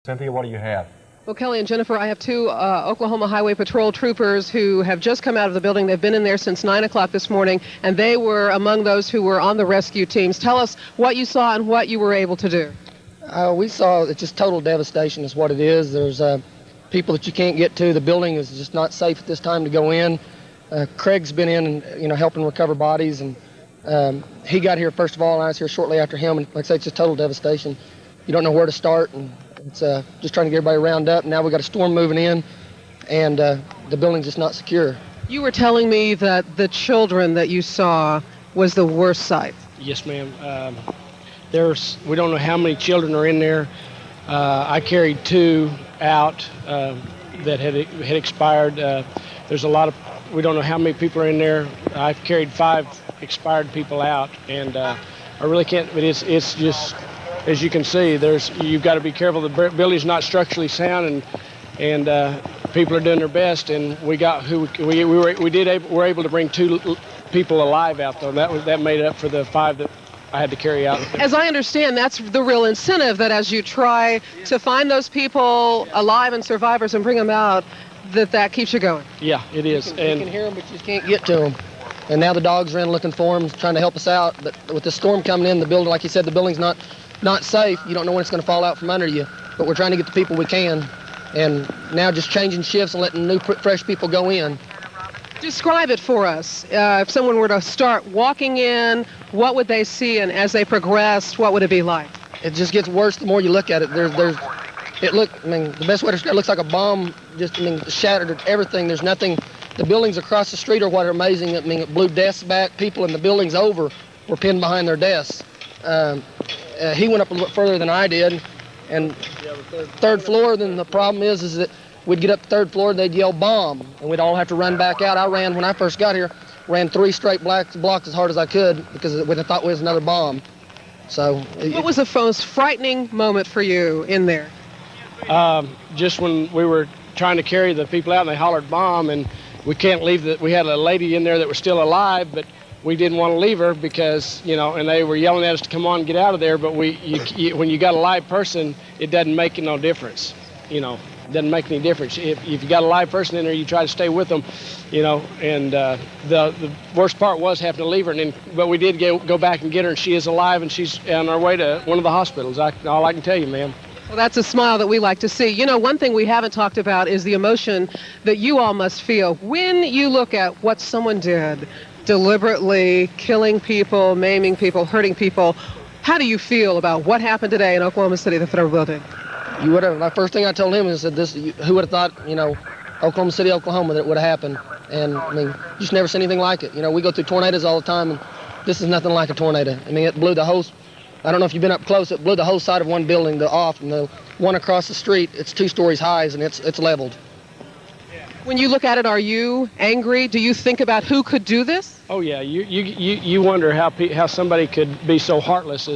Cynthia, what do you have? Well, Kelly and Jennifer, I have two Oklahoma Highway Patrol troopers who have just come out of the building. They've been in there since 9 o'clock this morning, and they were among those who were on the rescue teams. Tell us what you saw and what you were able to do. We saw it's just total devastation is what it is. There's people that you can't get to. The building is just not safe at this time to go in. Craig's been in and helping recover bodies, and he got here first of all, and I was here shortly after him. And like I say, it's just total devastation. You don't know where to start, and it's just trying to get everybody round up. Now we got a storm moving in, and the building's just not secure. You were telling me that the children that you saw was the worst sight. Yes, ma'am. We don't know how many children are in there. I carried 2 out that had expired. There's a lot of, we don't know how many people are in there. I've carried 5 expired people out, and I really can't, but it's just, as you can see, you've got to be careful. The building's not structurally sound, and people are doing their best, and we were able to bring 2 people alive out, though. That made up for the 5 that I had to carry out. As I understand, that's the real incentive, that as you try to find those people alive and survivors and bring them out, that keeps you going. Yeah, it is. You can hear them, but you just can't get to them. And now the dogs are in looking for them, trying to help us out. But with the storm coming in, the building, like you said, the building's not safe. You don't know when it's going to fall out from under you. But we're trying to get the people we can. And now just changing shifts and letting new, fresh people go in. Describe it for us. If someone were to start walking in, what would they see? And as they progressed, what would it be like? It just gets worse the more you look at it. The best way to describe it, it looks like a bomb, shattered everything. There's nothing. The buildings across the street are what are amazing. It blew desks back. People in the buildings over were pinned behind their desks. He went up a little further than I did, and third floor. Then the problem is that we'd get up to 3rd floor, they'd yell bomb, and we'd all have to run back out. I ran, when I first got here, ran 3 straight blocks as hard as I could because I thought it was another bomb. So. What was the most frightening moment for you in there? Just when we were trying to carry the people out and they hollered bomb, and we can't leave we had a lady in there that was still alive, but we didn't want to leave her because, and they were yelling at us to come on and get out of there, but when you got a live person, it doesn't make no difference, It doesn't make any difference. If you got a live person in there, you try to stay with them, and the worst part was having to leave her, but we did go back and get her, and she is alive, and she's on our way to one of the hospitals. All I can tell you, ma'am. Well, that's a smile that we like to see. One thing we haven't talked about is the emotion that you all must feel when you look at what someone did, deliberately killing people, maiming people, hurting people. How do you feel about what happened today in Oklahoma City, the Federal Building? You would have. The first thing I told him is that who would have thought, Oklahoma City, Oklahoma, that it would have happened. And you just never seen anything like it. We go through tornadoes all the time, and this is nothing like a tornado. It blew the whole. I don't know if you've been up close. It blew the whole side of one building off, and the one across the street, it's 2 stories high, and it's leveled. When you look at it, are you angry? Do you think about who could do this? Oh yeah, you wonder how somebody could be so heartless.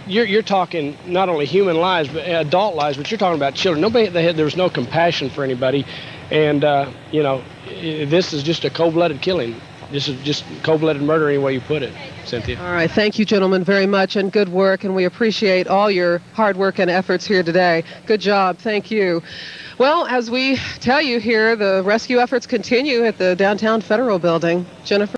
You're talking not only human lives but adult lives, but you're talking about children. There was no compassion for anybody, and this is just a cold-blooded killing. This is just cold-blooded murder, any way you put it, Cynthia. All right, thank you, gentlemen, very much, and good work, and we appreciate all your hard work and efforts here today. Good job, thank you. Well, as we tell you here, the rescue efforts continue at the downtown Federal Building. Jennifer?